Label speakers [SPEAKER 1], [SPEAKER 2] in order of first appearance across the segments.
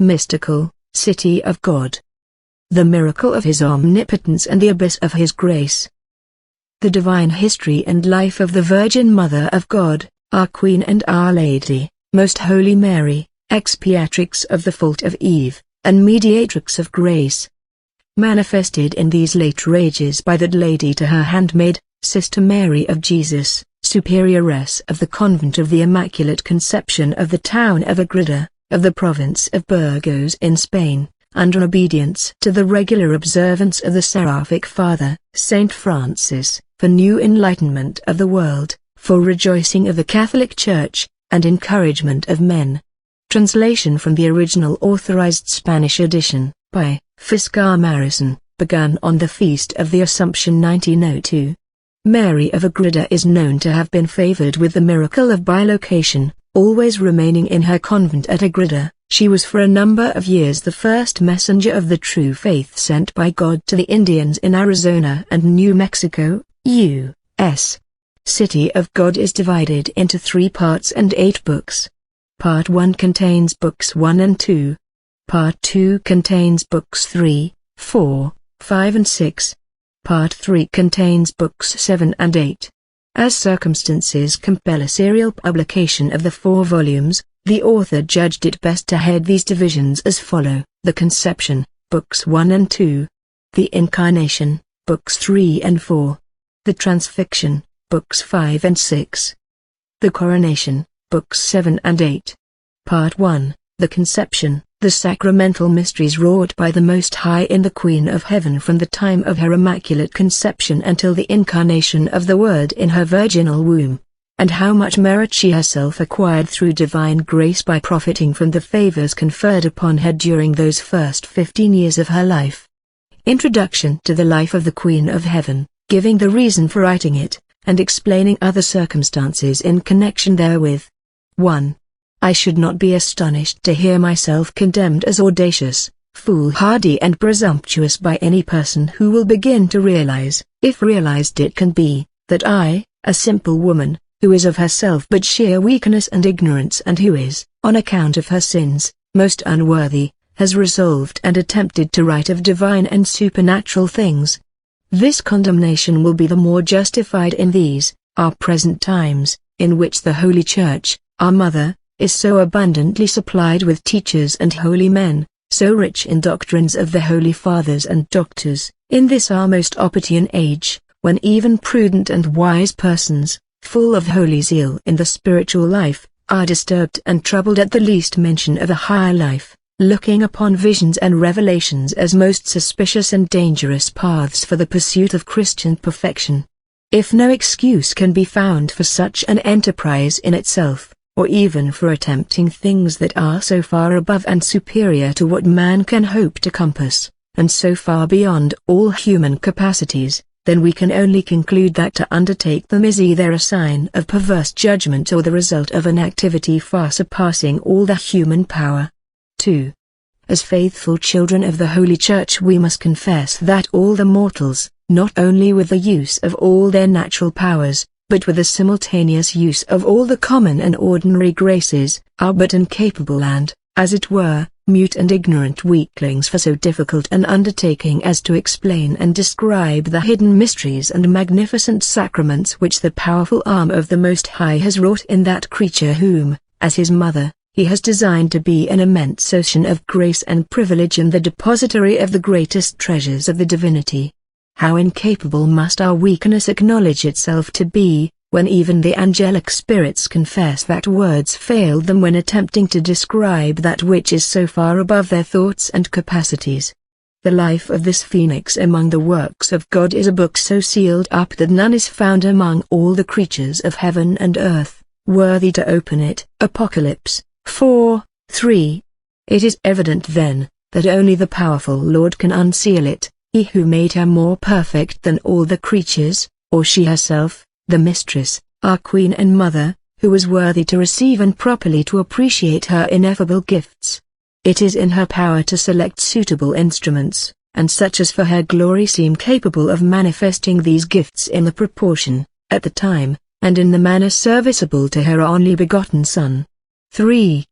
[SPEAKER 1] mystical, city of God. The miracle of His omnipotence and the abyss of His grace. The divine history and life of the Virgin Mother of God, our Queen and Our Lady, Most Holy Mary, expiatrix of the fault of Eve, and mediatrix of grace. Manifested in these later ages by that Lady to her handmaid, Sister Mary of Jesus, Superioress of the Convent of the Immaculate Conception of the town of Agreda, of the province of Burgos in Spain, under obedience to the regular observance of the Seraphic Father, Saint Francis, for new enlightenment of the world, for rejoicing of the Catholic Church, and encouragement of men. Translation from the original authorized Spanish edition, by Fiscar Marison, begun on the Feast of the Assumption 1902. Mary of Agreda is known to have been favored with the miracle of bilocation, always remaining in her convent at Agreda. She was for a number of years the first messenger of the true faith sent by God to the Indians in Arizona and New Mexico, U.S. City of God is divided into 3 parts and 8 books. Part 1 contains books 1 and 2. Part 2 contains books 3, 4, 5 and 6. Part 3 contains books 7 and 8. As circumstances compel a serial publication of the 4 volumes, the author judged it best to head these divisions as follow: The Conception, books 1 and 2. The Incarnation, books 3 and 4. The Transfixion, books 5 and 6. The Coronation, books 7 and 8. Part 1, The Conception, the Sacramental Mysteries wrought by the Most High in the Queen of Heaven from the time of her Immaculate Conception until the Incarnation of the Word in her virginal womb, and how much merit she herself acquired through divine grace by profiting from the favors conferred upon her during those first 15 years of her life. Introduction to the life of the Queen of Heaven, giving the reason for writing it, and explaining other circumstances in connection therewith. 1. I should not be astonished to hear myself condemned as audacious, foolhardy and presumptuous by any person who will begin to realize, if realized it can be, that I, a simple woman, who is of herself but sheer weakness and ignorance and who is, on account of her sins, most unworthy, has resolved and attempted to write of divine and supernatural things. This condemnation will be the more justified in these, our present times, in which the Holy Church, our Mother, is so abundantly supplied with teachers and holy men, so rich in doctrines of the Holy Fathers and Doctors, in this our most opportune age, when even prudent and wise persons, full of holy zeal in the spiritual life, are disturbed and troubled at the least mention of a higher life, looking upon visions and revelations as most suspicious and dangerous paths for the pursuit of Christian perfection. If no excuse can be found for such an enterprise in itself, or even for attempting things that are so far above and superior to what man can hope to compass, and so far beyond all human capacities, then we can only conclude that to undertake them is either a sign of perverse judgment or the result of an activity far surpassing all the human power. 2. As faithful children of the Holy Church we must confess that all the mortals, not only with the use of all their natural powers, but with the simultaneous use of all the common and ordinary graces, are but incapable and, as it were, mute and ignorant weaklings for so difficult an undertaking as to explain and describe the hidden mysteries and magnificent sacraments which the powerful arm of the Most High has wrought in that creature whom, as His Mother, He has designed to be an immense ocean of grace and privilege and the depository of the greatest treasures of the divinity. How incapable must our weakness acknowledge itself to be, when even the angelic spirits confess that words failed them when attempting to describe that which is so far above their thoughts and capacities. The life of this phoenix among the works of God is a book so sealed up that none is found among all the creatures of heaven and earth, worthy to open it. Apocalypse 4:3. It is evident then, that only the powerful Lord can unseal it. He who made her more perfect than all the creatures, or she herself, the Mistress, our Queen and Mother, who was worthy to receive and properly to appreciate her ineffable gifts. It is in her power to select suitable instruments, and such as for her glory seem capable of manifesting these gifts in the proportion, at the time, and in the manner serviceable to her only begotten Son. 3.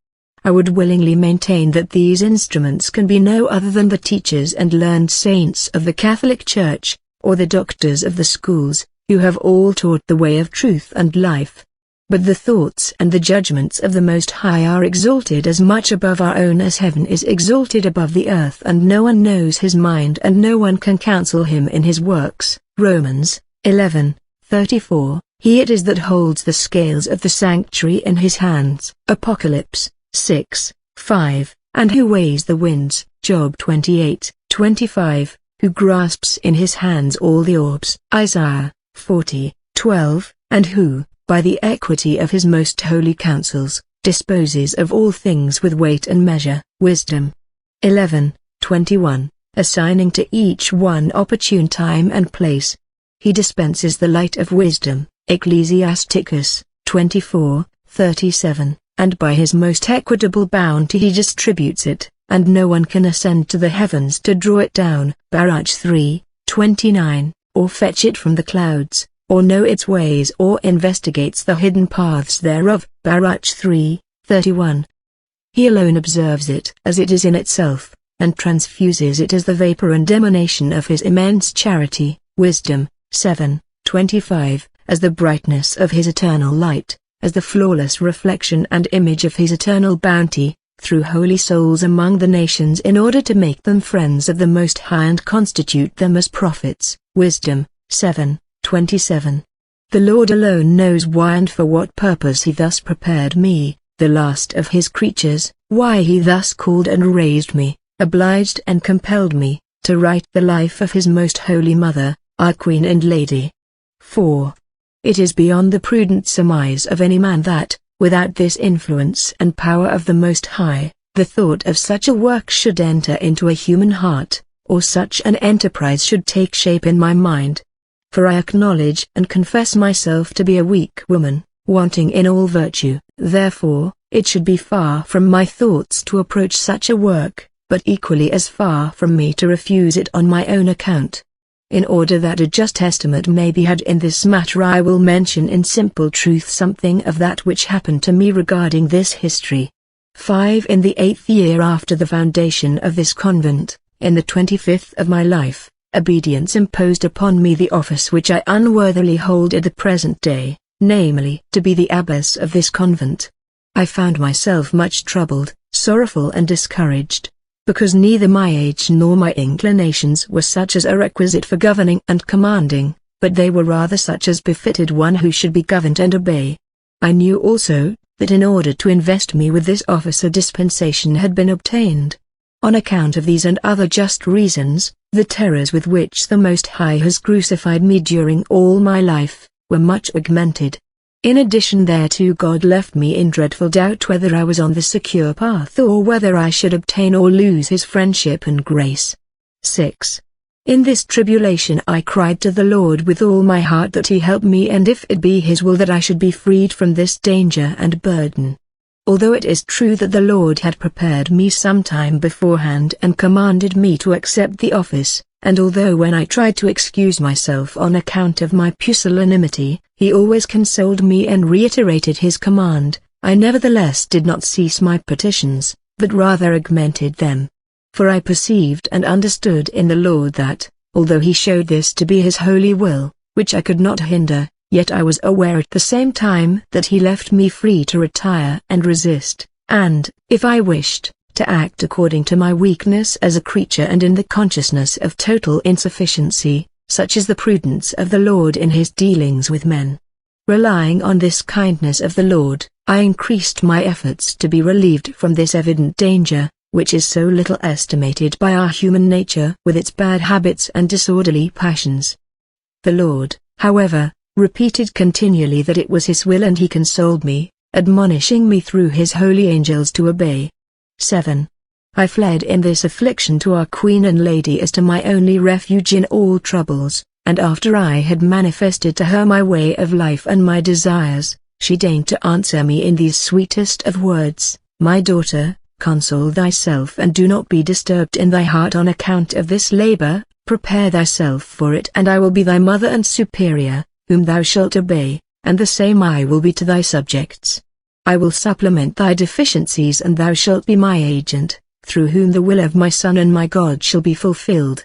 [SPEAKER 1] I would willingly maintain that these instruments can be no other than the teachers and learned saints of the Catholic Church, or the doctors of the schools, who have all taught the way of truth and life. But the thoughts and the judgments of the Most High are exalted as much above our own as heaven is exalted above the earth, and no one knows his mind and no one can counsel him in his works. Romans 11:34. He it is that holds the scales of the sanctuary in his hands. Apocalypse 6:5, and who weighs the winds. Job 28:25, who grasps in his hands all the orbs. Isaiah 40:12, and who, by the equity of his most holy counsels, disposes of all things with weight and measure. Wisdom 11:21, assigning to each one opportune time and place. He dispenses the light of wisdom. Ecclesiasticus 24:37, and by his most equitable bounty he distributes it, and no one can ascend to the heavens to draw it down. Baruch 3:29, or fetch it from the clouds, or know its ways, or investigates the hidden paths thereof. Baruch 3:31. He alone observes it as it is in itself, and transfuses it as the vapor and emanation of his immense charity. Wisdom 7:25, as the brightness of his eternal light, as the flawless reflection and image of his eternal bounty, through holy souls among the nations, in order to make them friends of the Most High and constitute them as prophets. Wisdom 7:27. The Lord alone knows why and for what purpose he thus prepared me, the last of his creatures, why he thus called and raised me, obliged and compelled me, to write the life of his most holy mother, our Queen and Lady. 4. It is beyond the prudent surmise of any man that, without this influence and power of the Most High, the thought of such a work should enter into a human heart, or such an enterprise should take shape in my mind. For I acknowledge and confess myself to be a weak woman, wanting in all virtue. Therefore, it should be far from my thoughts to approach such a work, but equally as far from me to refuse it on my own account. In order that a just estimate may be had in this matter, I will mention in simple truth something of that which happened to me regarding this history. 5. In the 8th year after the foundation of this convent, in the 25th of my life, obedience imposed upon me the office which I unworthily hold at the present day, namely, to be the abbess of this convent. I found myself much troubled, sorrowful and discouraged, because neither my age nor my inclinations were such as are requisite for governing and commanding, but they were rather such as befitted one who should be governed and obey. I knew also, that in order to invest me with this office a dispensation had been obtained. On account of these and other just reasons, the terrors with which the Most High has crucified me during all my life, were much augmented. In addition thereto, God left me in dreadful doubt whether I was on the secure path or whether I should obtain or lose his friendship and grace. 6. In this tribulation I cried to the Lord with all my heart that he help me, and if it be his will that I should be freed from this danger and burden. Although it is true that the Lord had prepared me some time beforehand and commanded me to accept the office, and although when I tried to excuse myself on account of my pusillanimity, he always consoled me and reiterated his command, I nevertheless did not cease my petitions, but rather augmented them. For I perceived and understood in the Lord that, although he showed this to be his holy will, which I could not hinder, yet I was aware at the same time that he left me free to retire and resist, and, if I wished, to act according to my weakness as a creature and in the consciousness of total insufficiency, such is the prudence of the Lord in his dealings with men. Relying on this kindness of the Lord, I increased my efforts to be relieved from this evident danger, which is so little estimated by our human nature with its bad habits and disorderly passions. The Lord, however, repeated continually that it was his will, and he consoled me, admonishing me through his holy angels to obey. 7. I fled in this affliction to our Queen and Lady as to my only refuge in all troubles, and after I had manifested to her my way of life and my desires, she deigned to answer me in these sweetest of words: My daughter, console thyself and do not be disturbed in thy heart on account of this labor, prepare thyself for it, and I will be thy mother and superior, whom thou shalt obey, and the same I will be to thy subjects. I will supplement thy deficiencies, and thou shalt be my agent, through whom the will of my Son and my God shall be fulfilled.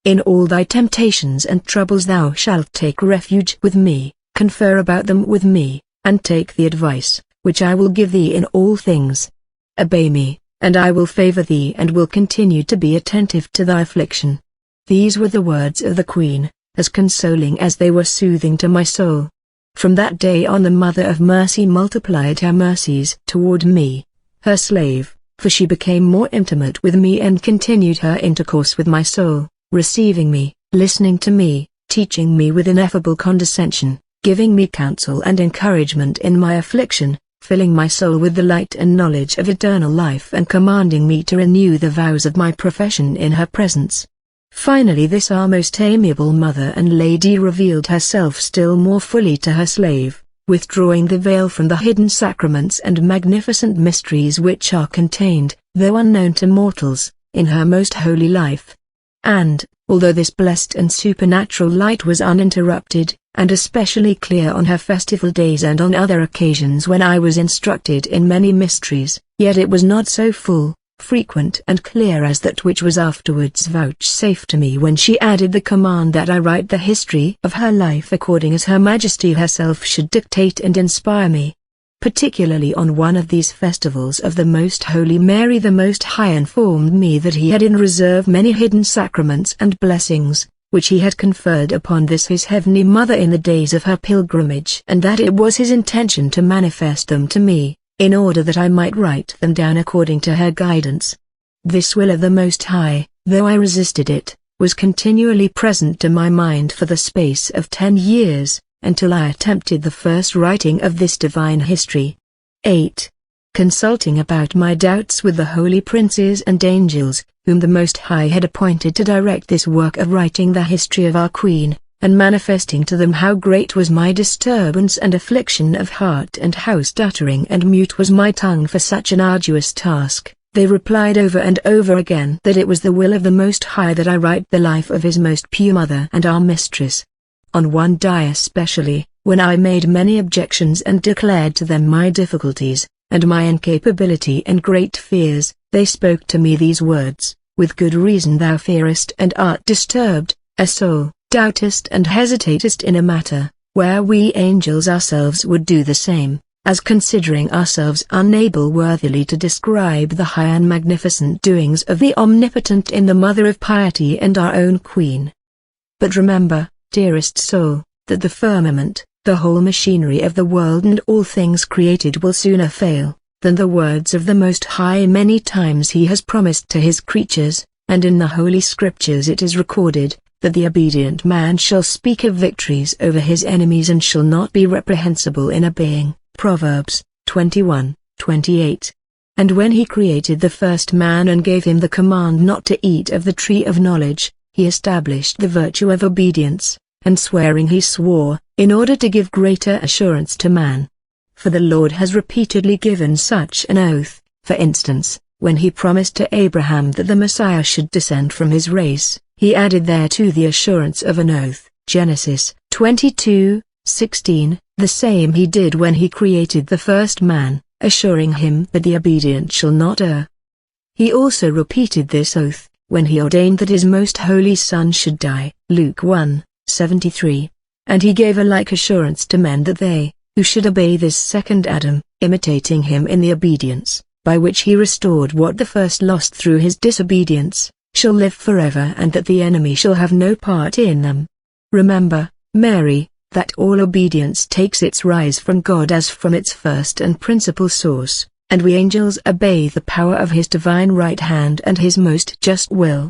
[SPEAKER 1] In all thy temptations and troubles thou shalt take refuge with me, confer about them with me, and take the advice, which I will give thee in all things. Obey me, and I will favor thee and will continue to be attentive to thy affliction. These were the words of the Queen, as consoling as they were soothing to my soul. From that day on the Mother of Mercy multiplied her mercies toward me, her slave, for she became more intimate with me and continued her intercourse with my soul, receiving me, listening to me, teaching me with ineffable condescension, giving me counsel and encouragement in my affliction, filling my soul with the light and knowledge of eternal life, and commanding me to renew the vows of my profession in her presence. Finally this our most amiable Mother and Lady revealed herself still more fully to her slave, withdrawing the veil from the hidden sacraments and magnificent mysteries which are contained, though unknown to mortals, in her most holy life. And, although this blessed and supernatural light was uninterrupted, and especially clear on her festival days and on other occasions when I was instructed in many mysteries, yet it was not so full, frequent and clear as that which was afterwards vouchsafed to me when she added the command that I write the history of her life according as Her Majesty herself should dictate and inspire me. Particularly on one of these festivals of the Most Holy Mary, the Most High informed me that he had in reserve many hidden sacraments and blessings, which he had conferred upon this his Heavenly Mother in the days of her pilgrimage, and that it was his intention to manifest them to me, in order that I might write them down according to her guidance. This will of the Most High, though I resisted it, was continually present to my mind for the space of 10 years, until I attempted the first writing of this divine history. 8. Consulting about my doubts with the holy princes and angels, whom the Most High had appointed to direct this work of writing the history of our Queen, and manifesting to them how great was my disturbance and affliction of heart, and how stuttering and mute was my tongue for such an arduous task, they replied over and over again that it was the will of the Most High that I write the life of His most pure Mother and our Mistress. On one day especially, when I made many objections and declared to them my difficulties, and my incapability and great fears, they spoke to me these words: with good reason thou fearest and art disturbed, a soul, doubtest and hesitatest in a matter, where we angels ourselves would do the same, as considering ourselves unable worthily to describe the high and magnificent doings of the Omnipotent in the Mother of Piety and our own Queen. But remember, dearest soul, that the firmament, the whole machinery of the world and all things created will sooner fail, than the words of the Most High many times He has promised to His creatures, and in the Holy Scriptures it is recorded, that the obedient man shall speak of victories over his enemies and shall not be reprehensible in obeying. Proverbs 21:28. And when He created the first man and gave him the command not to eat of the tree of knowledge, He established the virtue of obedience, and swearing He swore, in order to give greater assurance to man. For the Lord has repeatedly given such an oath, for instance, when He promised to Abraham that the Messiah should descend from his race, He added thereto the assurance of an oath. Genesis 22:16. The same He did when He created the first man, assuring him that the obedient shall not err. He also repeated this oath, when He ordained that His most holy Son should die. Luke 1:73. And He gave a like assurance to men that they, who should obey this second Adam, imitating him in the obedience, by which he restored what the first lost through his disobedience, shall live forever, and that the enemy shall have no part in them. Remember, Mary, that all obedience takes its rise from God as from its first and principal source, and we angels obey the power of His divine right hand and His most just will.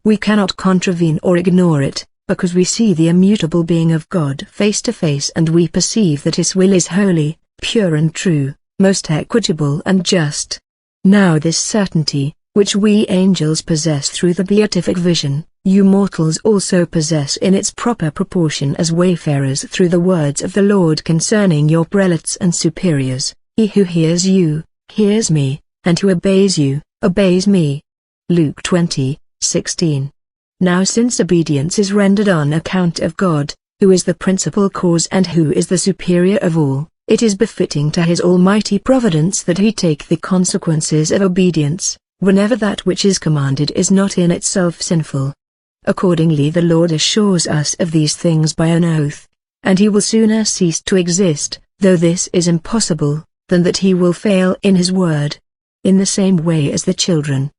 [SPEAKER 1] We cannot contravene or ignore it, because we see the immutable being of God face to face, and we perceive that His will is holy, pure and true, most equitable and just. Now this certainty, which we angels possess through the beatific vision, you mortals also possess in its proper proportion as wayfarers through the words of the Lord concerning your prelates and superiors. He who hears you, hears me, and who obeys you, obeys me. Luke 20:16. Now since obedience is rendered on account of God, who is the principal cause and who is the superior of all, It is befitting to his almighty providence that he take the consequences of obedience, whenever that which is commanded is not in itself sinful. Accordingly the Lord assures us of these things by an oath, and he will sooner cease to exist, though this is impossible, than that he will fail in his word. In the same way as the children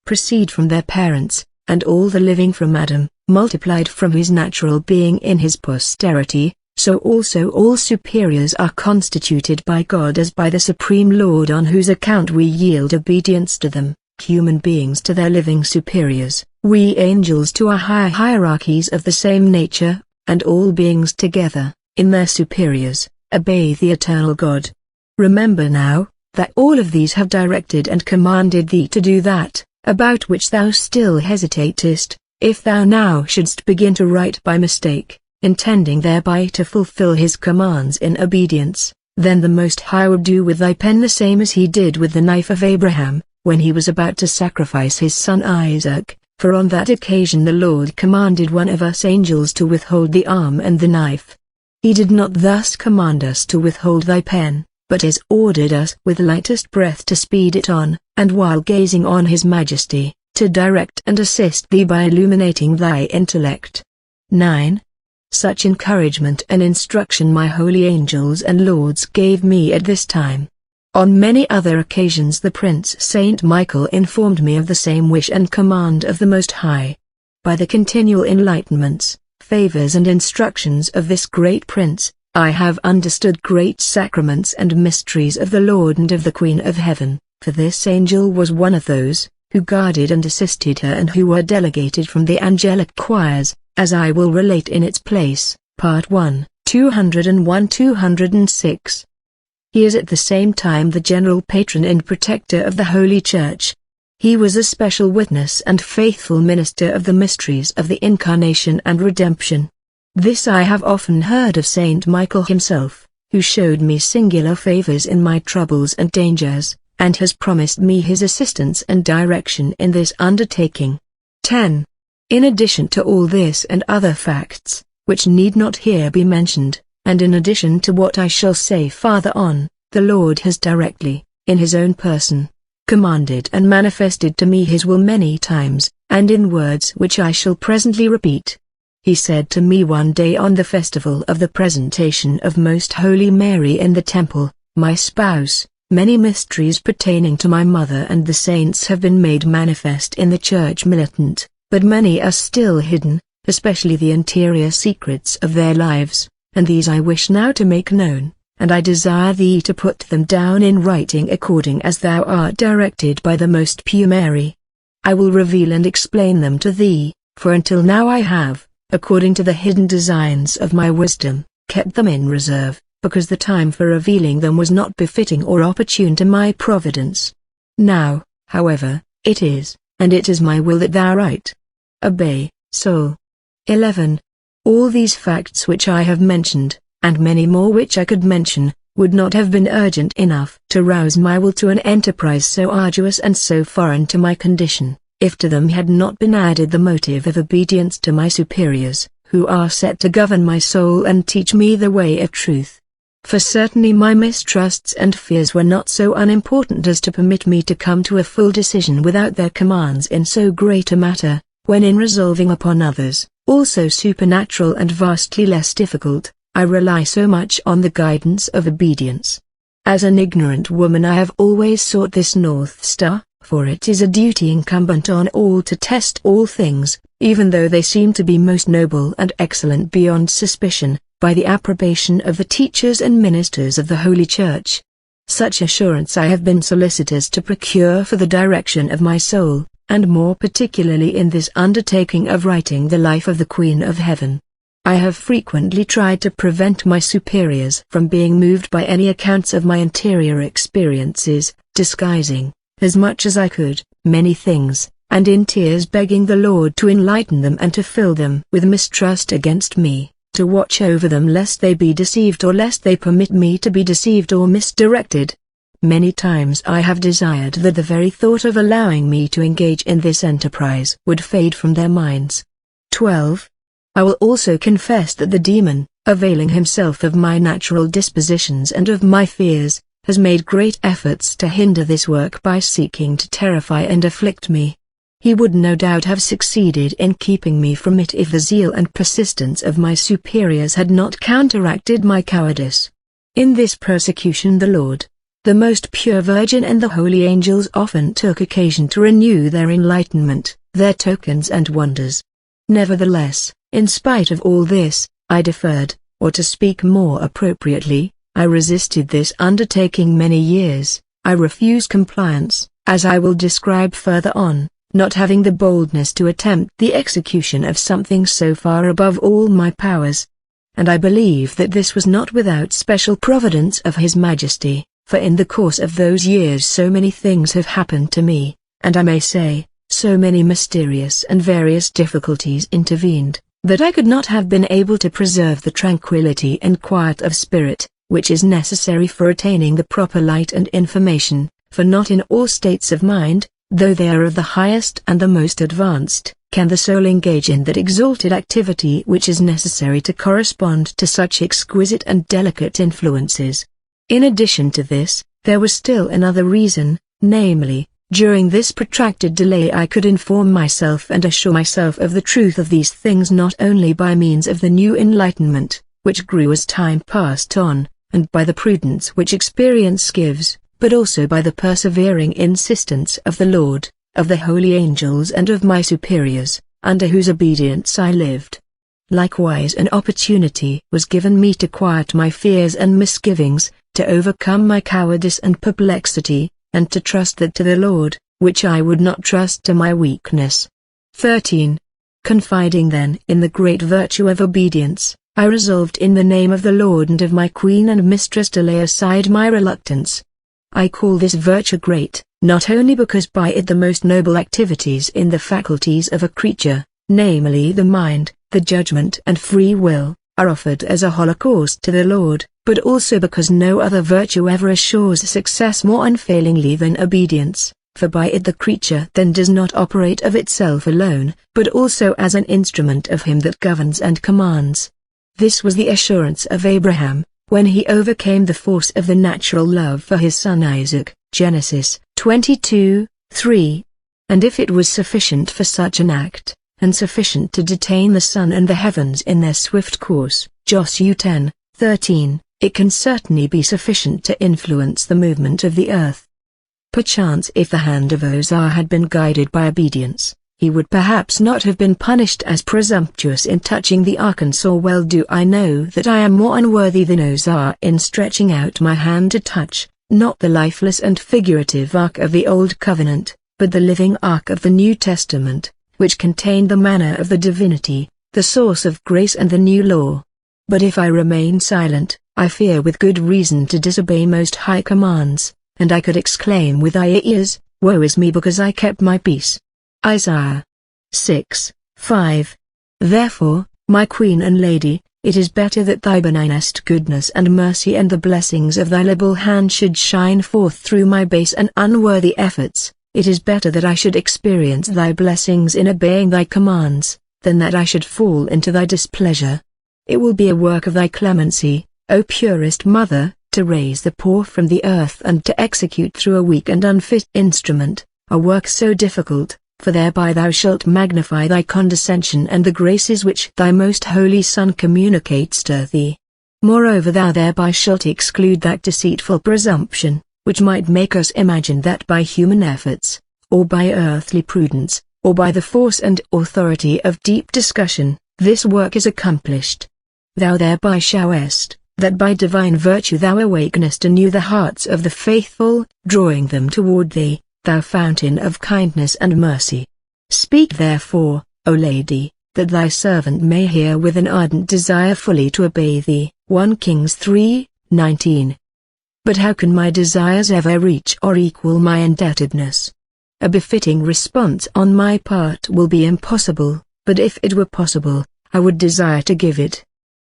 [SPEAKER 1] proceed from their parents, and all the living from Adam, multiplied from his natural being in his posterity, so also all superiors are constituted by God as by the Supreme Lord, on whose account we yield obedience to them, human beings to their living superiors, we angels to our higher hierarchies of the same nature, and all beings together, in their superiors, obey the eternal God. Remember now, that all of these have directed and commanded thee to do that, about which thou still hesitatest. If thou now shouldst begin to write by mistake, intending thereby to fulfill his commands in obedience, then the Most High would do with thy pen the same as he did with the knife of Abraham, when he was about to sacrifice his son Isaac, for on that occasion the Lord commanded one of us angels to withhold the arm and the knife. He did not thus command us to withhold thy pen, but has ordered us with lightest breath to speed it on, and while gazing on his majesty, to direct and assist thee by illuminating thy intellect. 9. Such encouragement and instruction my holy angels and lords gave me at this time. On many other occasions the Prince Saint Michael informed me of the same wish and command of the Most High. By the continual enlightenments, favors and instructions of this great Prince, I have understood great sacraments and mysteries of the Lord and of the Queen of Heaven, for this angel was one of those who guarded and assisted her and who were delegated from the angelic choirs, as I will relate in its place, Part 1, 201-206. He is at the same time the general patron and protector of the Holy Church. He was a special witness and faithful minister of the mysteries of the Incarnation and Redemption. This I have often heard of Saint Michael himself, who showed me singular favors in my troubles and dangers, and has promised me his assistance and direction in this undertaking. 10. In addition to all this and other facts, which need not here be mentioned, and in addition to what I shall say farther on, the Lord has directly, in his own person, commanded and manifested to me his will many times, and in words which I shall presently repeat. He said to me one day on the festival of the presentation of Most Holy Mary in the temple, "My spouse, many mysteries pertaining to my mother and the saints have been made manifest in the Church militant, but many are still hidden, especially the interior secrets of their lives, and these I wish now to make known, and I desire thee to put them down in writing according as thou art directed by the most pure Mary. I will reveal and explain them to thee, for until now I have, according to the hidden designs of my wisdom, kept them in reserve, because the time for revealing them was not befitting or opportune to my providence. Now, however, it is, and it is my will that thou write. Obey, soul. 11. All these facts which I have mentioned, and many more which I could mention, would not have been urgent enough to rouse my will to an enterprise so arduous and so foreign to my condition, if to them had not been added the motive of obedience to my superiors, who are set to govern my soul and teach me the way of truth. For certainly my mistrusts and fears were not so unimportant as to permit me to come to a full decision without their commands in so great a matter, when in resolving upon others, also supernatural and vastly less difficult, I rely so much on the guidance of obedience. As an ignorant woman I have always sought this North Star, for it is a duty incumbent on all to test all things, even though they seem to be most noble and excellent beyond suspicion, by the approbation of the teachers and ministers of the Holy Church. Such assurance I have been solicitous to procure for the direction of my soul, and more particularly in this undertaking of writing the life of the Queen of Heaven. I have frequently tried to prevent my superiors from being moved by any accounts of my interior experiences, disguising, as much as I could, many things, and in tears begging the Lord to enlighten them and to fill them with mistrust against me, to watch over them lest they be deceived or lest they permit me to be deceived or misdirected. Many times I have desired that the very thought of allowing me to engage in this enterprise would fade from their minds. 12. I will also confess that the demon, availing himself of my natural dispositions and of my fears, has made great efforts to hinder this work by seeking to terrify and afflict me. He would no doubt have succeeded in keeping me from it if the zeal and persistence of my superiors had not counteracted my cowardice. In this persecution the Lord, the most pure Virgin and the holy angels often took occasion to renew their enlightenment, their tokens and wonders. Nevertheless, in spite of all this, I deferred, or to speak more appropriately, I resisted this undertaking many years. I refused compliance, as I will describe further on, not having the boldness to attempt the execution of something so far above all my powers. And I believe that this was not without special providence of His Majesty, for in the course of those years so many things have happened to me, and I may say, so many mysterious and various difficulties intervened, that I could not have been able to preserve the tranquility and quiet of spirit, which is necessary for attaining the proper light and information, for not in all states of mind, though they are of the highest and the most advanced, can the soul engage in that exalted activity which is necessary to correspond to such exquisite and delicate influences. In addition to this, there was still another reason, namely, during this protracted delay I could inform myself and assure myself of the truth of these things not only by means of the new enlightenment, which grew as time passed on, and by the prudence which experience gives, but also by the persevering insistence of the Lord, of the holy angels and of my superiors, under whose obedience I lived. Likewise an opportunity was given me to quiet my fears and misgivings, to overcome my cowardice and perplexity, and to trust that to the Lord, which I would not trust to my weakness. 13. Confiding then in the great virtue of obedience, I resolved in the name of the Lord and of my Queen and Mistress to lay aside my reluctance. I call this virtue great, not only because by it the most noble activities in the faculties of a creature, namely the mind, the judgment and free will, are offered as a holocaust to the Lord, but also because no other virtue ever assures success more unfailingly than obedience, for by it the creature then does not operate of itself alone, but also as an instrument of Him that governs and commands. This was the assurance of Abraham, when he overcame the force of the natural love for his son Isaac, Genesis 22:3. And if it was sufficient for such an act, and sufficient to detain the sun and the heavens in their swift course, Joshua 10:13, it can certainly be sufficient to influence the movement of the earth. Perchance if the hand of Uzzah had been guided by obedience, he would perhaps not have been punished as presumptuous in touching the Arkansas well. Do I know that I am more unworthy than Uzzah in stretching out my hand to touch, not the lifeless and figurative ark of the Old Covenant, but the living ark of the New Testament, which contained the manna of the divinity, the source of grace and the new law. But if I remain silent, I fear with good reason to disobey Most High commands, and I could exclaim with Isaiah, "Woe is me because I kept my peace." Isaiah 6:5. Therefore, my Queen and Lady, it is better that thy benignest goodness and mercy and the blessings of thy liberal hand should shine forth through my base and unworthy efforts. It is better that I should experience thy blessings in obeying thy commands, than that I should fall into thy displeasure. It will be a work of thy clemency, O purest Mother, to raise the poor from the earth and to execute through a weak and unfit instrument, a work so difficult, for thereby thou shalt magnify thy condescension and the graces which thy most holy Son communicates to thee. Moreover thou thereby shalt exclude that deceitful presumption, which might make us imagine that by human efforts, or by earthly prudence, or by the force and authority of deep discussion, this work is accomplished. Thou thereby showest, that by divine virtue thou awakenest anew the hearts of the faithful, drawing them toward thee, thou fountain of kindness and mercy. Speak therefore, O Lady, that thy servant may hear with an ardent desire fully to obey thee. 1 Kings 3:19. But how can my desires ever reach or equal my indebtedness? A befitting response on my part will be impossible, but if it were possible, I would desire to give it.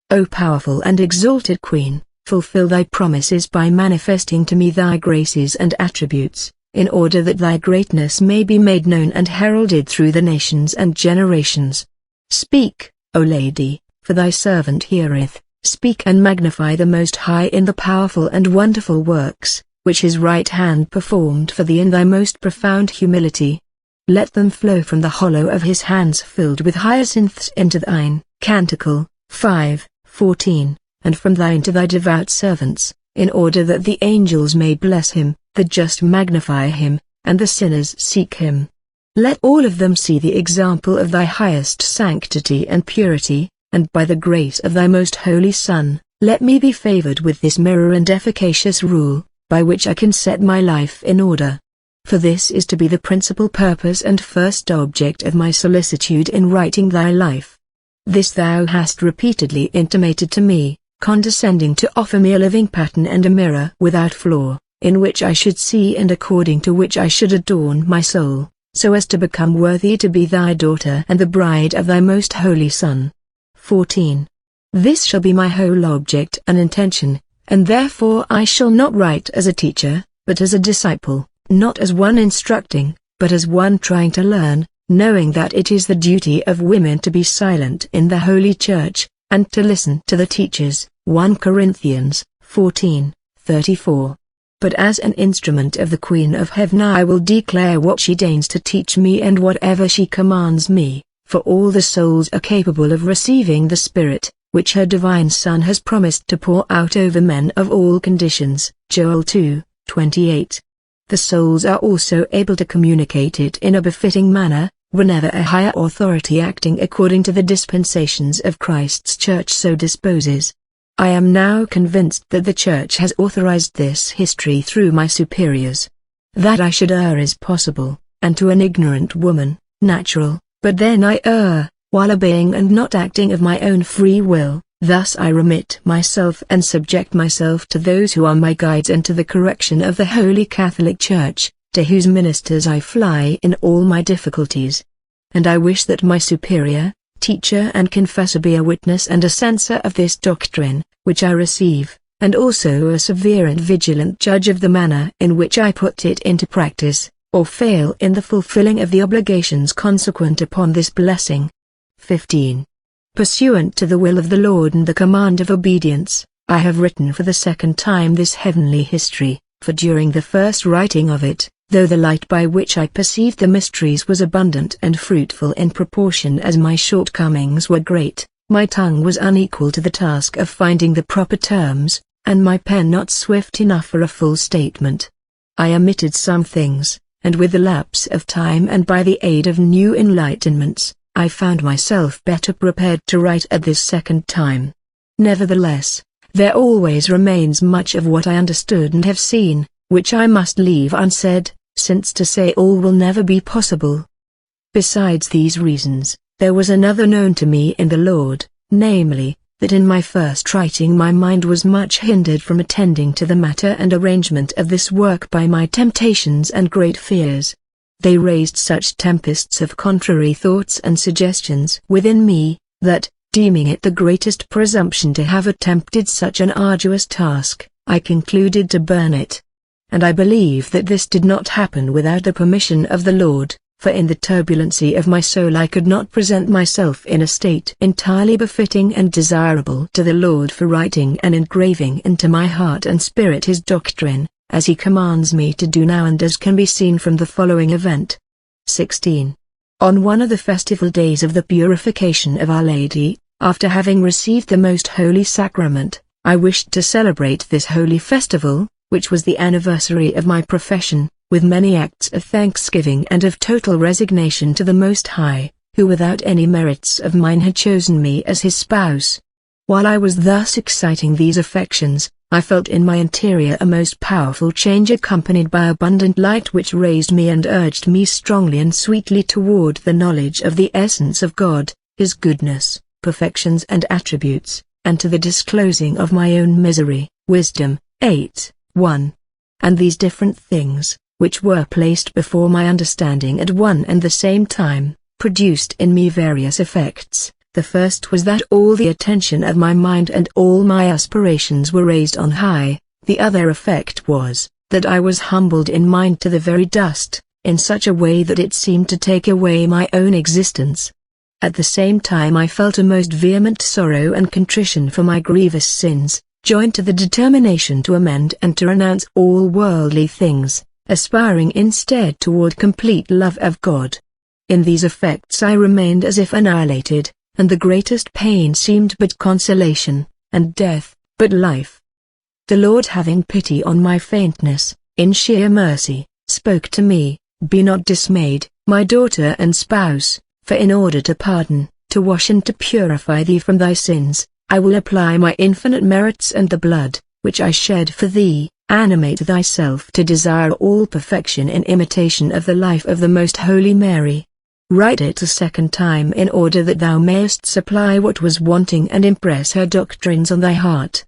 [SPEAKER 1] O powerful and exalted Queen, fulfill thy promises by manifesting to me thy graces and attributes, in order that thy greatness may be made known and heralded through the nations and generations. Speak, O Lady, for thy servant heareth. Speak and magnify the Most High in the powerful and wonderful works, which his right hand performed for thee in thy most profound humility. Let them flow from the hollow of his hands filled with hyacinths into thine. Canticle 5:14, and from thine to thy devout servants, in order that the angels may bless him, the just magnify him, and the sinners seek him. Let all of them see the example of thy highest sanctity and purity, and by the grace of thy most holy Son, let me be favored with this mirror and efficacious rule, by which I can set my life in order. For this is to be the principal purpose and first object of my solicitude in writing thy life. This thou hast repeatedly intimated to me, condescending to offer me a living pattern and a mirror without flaw, in which I should see and according to which I should adorn my soul, so as to become worthy to be thy daughter and the bride of thy most holy Son. 14. This shall be my whole object and intention, and therefore I shall not write as a teacher, but as a disciple, not as one instructing, but as one trying to learn, knowing that it is the duty of women to be silent in the Holy Church, and to listen to the teachers. 1 Corinthians 14:34. But as an instrument of the Queen of Heaven I will declare what she deigns to teach me and whatever she commands me, for all the souls are capable of receiving the Spirit, which her divine Son has promised to pour out over men of all conditions. Joel 2:28. The souls are also able to communicate it in a befitting manner, whenever a higher authority acting according to the dispensations of Christ's Church so disposes. I am now convinced that the Church has authorized this history through my superiors. That I should err is possible, and to an ignorant woman, natural, but then I err, while obeying and not acting of my own free will. Thus I remit myself and subject myself to those who are my guides and to the correction of the Holy Catholic Church, to whose ministers I fly in all my difficulties. And I wish that my superior, teacher and confessor be a witness and a censor of this doctrine, which I receive, and also a severe and vigilant judge of the manner in which I put it into practice, or fail in the fulfilling of the obligations consequent upon this blessing. 15. Pursuant to the will of the Lord and the command of obedience, I have written for the second time this heavenly history, for during the first writing of it, though the light by which I perceived the mysteries was abundant and fruitful in proportion as my shortcomings were great, my tongue was unequal to the task of finding the proper terms, and my pen not swift enough for a full statement. I omitted some things, and with the lapse of time and by the aid of new enlightenments, I found myself better prepared to write at this second time. Nevertheless, there always remains much of what I understood and have seen, which I must leave unsaid, since to say all will never be possible. Besides these reasons, there was another known to me in the Lord, namely, that in my first writing my mind was much hindered from attending to the matter and arrangement of this work by my temptations and great fears. They raised such tempests of contrary thoughts and suggestions within me, that, deeming it the greatest presumption to have attempted such an arduous task, I concluded to burn it. And I believe that this did not happen without the permission of the Lord, for in the turbulency of my soul I could not present myself in a state entirely befitting and desirable to the Lord for writing and engraving into my heart and spirit his doctrine, as he commands me to do now and as can be seen from the following event. 16. On one of the festival days of the purification of Our Lady, after having received the most holy sacrament, I wished to celebrate this holy festival, which was the anniversary of my profession, with many acts of thanksgiving and of total resignation to the Most High, who without any merits of mine had chosen me as his spouse. While I was thus exciting these affections, I felt in my interior a most powerful change accompanied by abundant light which raised me and urged me strongly and sweetly toward the knowledge of the essence of God, his goodness, perfections and attributes, and to the disclosing of my own misery. Wisdom 8:1. And these different things, which were placed before my understanding at one and the same time, produced in me various effects. The first was that all the attention of my mind and all my aspirations were raised on high. The other effect was, that I was humbled in mind to the very dust, in such a way that it seemed to take away my own existence. At the same time I felt a most vehement sorrow and contrition for my grievous sins, joined to the determination to amend and to renounce all worldly things, aspiring instead toward complete love of God. In these effects I remained as if annihilated, and the greatest pain seemed but consolation, and death, but life. The Lord, having pity on my faintness, in sheer mercy, spoke to me, "Be not dismayed, my daughter and spouse, for in order to pardon, to wash and to purify thee from thy sins, I will apply my infinite merits and the blood, which I shed for thee, animate thyself to desire all perfection in imitation of the life of the Most Holy Mary. Write it a second time in order that thou mayest supply what was wanting and impress her doctrines on thy heart.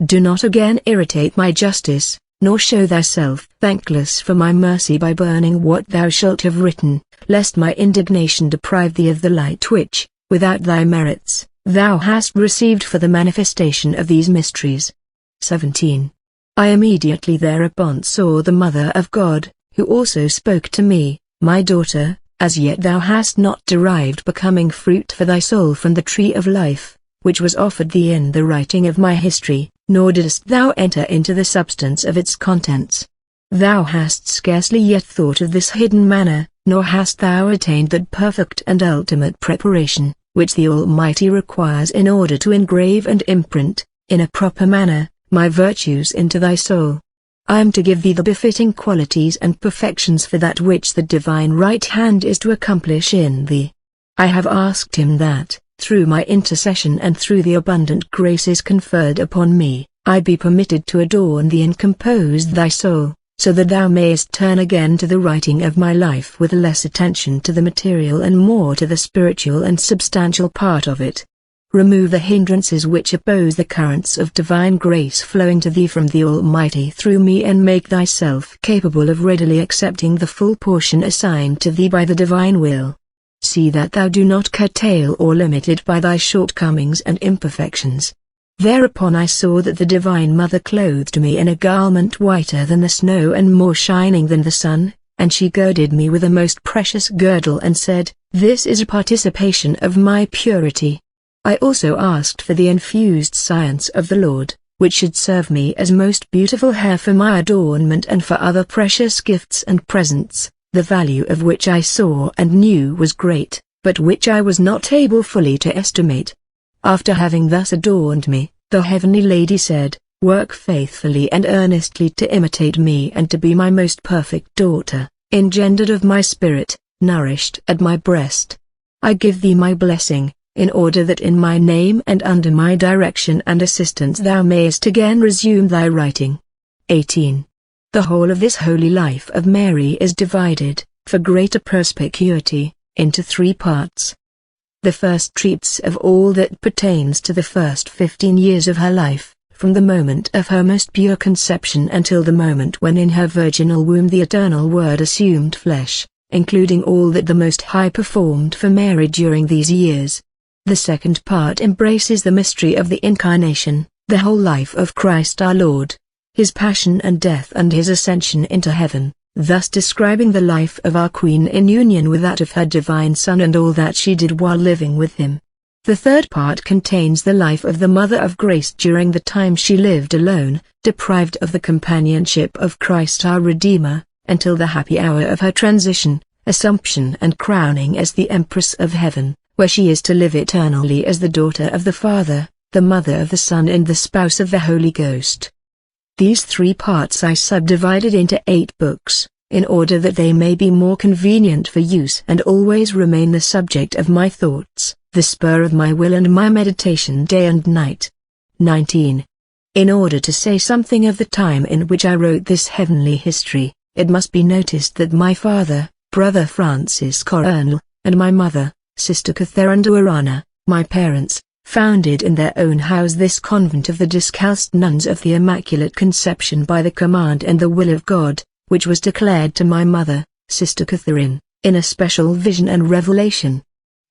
[SPEAKER 1] Do not again irritate my justice, nor show thyself thankless for my mercy by burning what thou shalt have written, lest my indignation deprive thee of the light which, without thy merits, thou hast received for the manifestation of these mysteries." 17. I immediately thereupon saw the Mother of God, who also spoke to me, "My daughter, as yet thou hast not derived becoming fruit for thy soul from the tree of life, which was offered thee in the writing of my history, nor didst thou enter into the substance of its contents. Thou hast scarcely yet thought of this hidden manner, nor hast thou attained that perfect and ultimate preparation, which the Almighty requires in order to engrave and imprint, in a proper manner, my virtues into thy soul. I am to give thee the befitting qualities and perfections for that which the divine right hand is to accomplish in thee. I have asked him that, through my intercession and through the abundant graces conferred upon me, I be permitted to adorn thee and compose thy soul, so that thou mayest turn again to the writing of my life with less attention to the material and more to the spiritual and substantial part of it. Remove the hindrances which oppose the currents of divine grace flowing to thee from the Almighty through me, and make thyself capable of readily accepting the full portion assigned to thee by the divine will. See that thou do not curtail or limit it by thy shortcomings and imperfections." Thereupon I saw that the Divine Mother clothed me in a garment whiter than the snow and more shining than the sun, and she girded me with a most precious girdle and said, "This is a participation of my purity." I also asked for the infused science of the Lord, which should serve me as most beautiful hair for my adornment and for other precious gifts and presents, the value of which I saw and knew was great, but which I was not able fully to estimate. After having thus adorned me, the Heavenly Lady said, "Work faithfully and earnestly to imitate me and to be my most perfect daughter, engendered of my spirit, nourished at my breast. I give thee my blessing, in order that in my name and under my direction and assistance thou mayest again resume thy writing." 18. The whole of this holy life of Mary is divided, for greater perspicuity, into 3 parts. The first treats of all that pertains to the first 15 years of her life, from the moment of her most pure conception until the moment when in her virginal womb the eternal Word assumed flesh, including all that the Most High performed for Mary during these years. The second part embraces the mystery of the Incarnation, the whole life of Christ our Lord, his passion and death and his ascension into heaven, thus describing the life of our Queen in union with that of her divine Son and all that she did while living with him. The third part contains the life of the Mother of Grace during the time she lived alone, deprived of the companionship of Christ our Redeemer, until the happy hour of her transition, assumption and crowning as the Empress of Heaven, where she is to live eternally as the daughter of the Father, the mother of the Son and the spouse of the Holy Ghost. These 3 parts I subdivided into 8 books, in order that they may be more convenient for use and always remain the subject of my thoughts, the spur of my will and my meditation day and night. 19. In order to say something of the time in which I wrote this heavenly history, it must be noticed that my father, Brother Francis Coronel, and my mother, Sister Catherine, my parents, founded in their own house this convent of the Discalced Nuns of the Immaculate Conception by the command and the will of God, which was declared to my mother, Sister Catherine, in a special vision and revelation.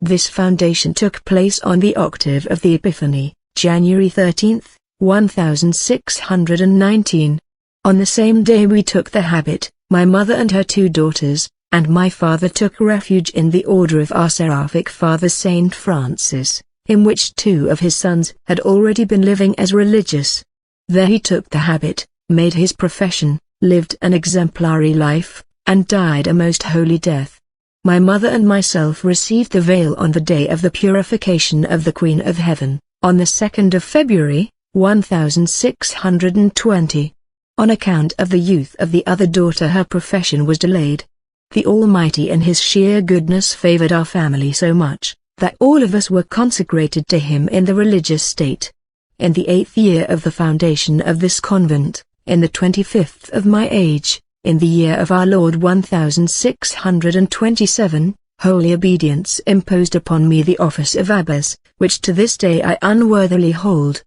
[SPEAKER 1] This foundation took place on the octave of the Epiphany, January 13, 1619. On the same day we took the habit, my mother and her 2 daughters, and my father took refuge in the order of our seraphic father Saint Francis, in which 2 of his sons had already been living as religious. There he took the habit, made his profession, lived an exemplary life, and died a most holy death. My mother and myself received the veil on the day of the purification of the Queen of Heaven, on the 2nd of February, 1620. On account of the youth of the other daughter her profession was delayed. The Almighty in His sheer goodness favored our family so much, that all of us were consecrated to Him in the religious state. In the 8th year of the foundation of this convent, in the 25th of my age, in the year of our Lord 1627, holy obedience imposed upon me the office of abbess, which to this day I unworthily hold.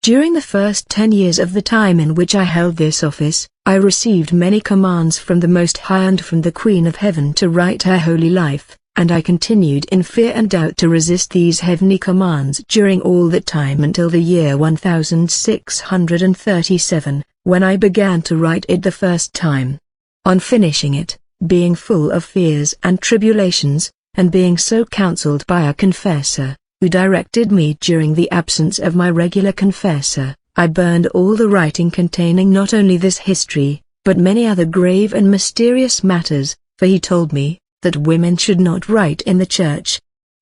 [SPEAKER 1] During the first 10 years of the time in which I held this office, I received many commands from the Most High and from the Queen of Heaven to write her holy life, and I continued in fear and doubt to resist these heavenly commands during all that time until the year 1637, when I began to write it the first time. On finishing it, being full of fears and tribulations, and being so counseled by a confessor, who directed me during the absence of my regular confessor, I burned all the writing containing not only this history, but many other grave and mysterious matters, for he told me that women should not write in the church.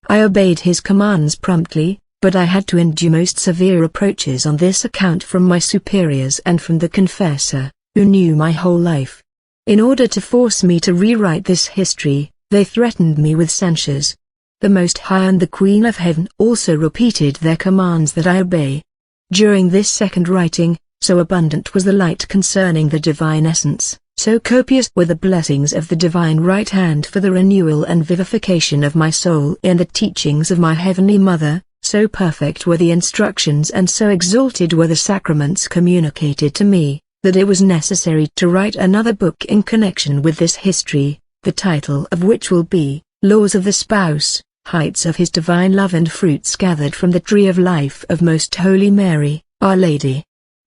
[SPEAKER 1] I obeyed his commands promptly, but I had to endure most severe reproaches on this account from my superiors and from the confessor, who knew my whole life. In order to force me to rewrite this history, they threatened me with censures. The Most High and the Queen of Heaven also repeated their commands that I obey. During this second writing, so abundant was the light concerning the divine essence, so copious were the blessings of the divine right hand for the renewal and vivification of my soul in the teachings of my Heavenly Mother, so perfect were the instructions and so exalted were the sacraments communicated to me, that it was necessary to write another book in connection with this history, the title of which will be, Laws of the Spouse, Heights of His Divine Love and Fruits Gathered from the Tree of Life of Most Holy Mary, Our Lady.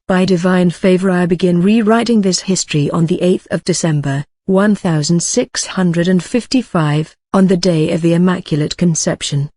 [SPEAKER 1] By divine favor I begin rewriting this history on the 8th of December, 1655, on the day of the Immaculate Conception.